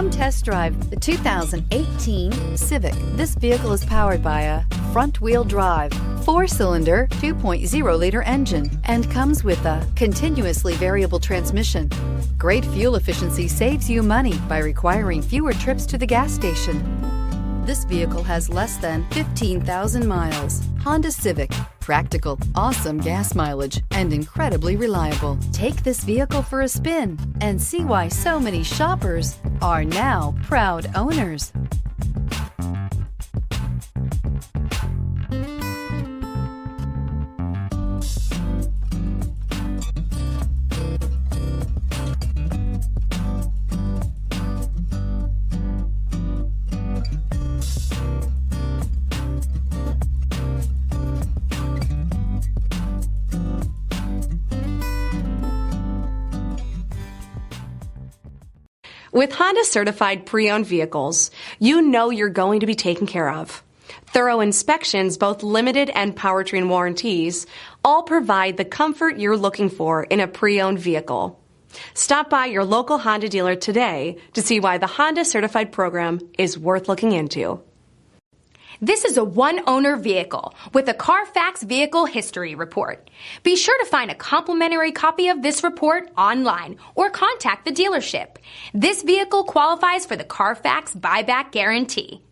Come test drive the 2018 Civic. This vehicle is powered by a front-wheel drive, 4-cylinder, 2.0-liter engine, and comes with a continuously variable transmission. Great fuel efficiency saves you money by requiring fewer trips to the gas station. This vehicle has less than 15,000 miles. Honda Civic. Practical, awesome gas mileage, and incredibly reliable. Take this vehicle for a spin and see why so many shoppers are now proud owners. With Honda certified pre-owned vehicles, you know you're going to be taken care of. Thorough inspections, both limited and powertrain warranties, all provide the comfort you're looking for in a pre-owned vehicle. Stop by your local Honda dealer today to see why the Honda certified program is worth looking into. This is a one-owner vehicle with a Carfax Vehicle History Report. Be sure to find a complimentary copy of this report online or contact the dealership. This vehicle qualifies for the Carfax Buyback Guarantee.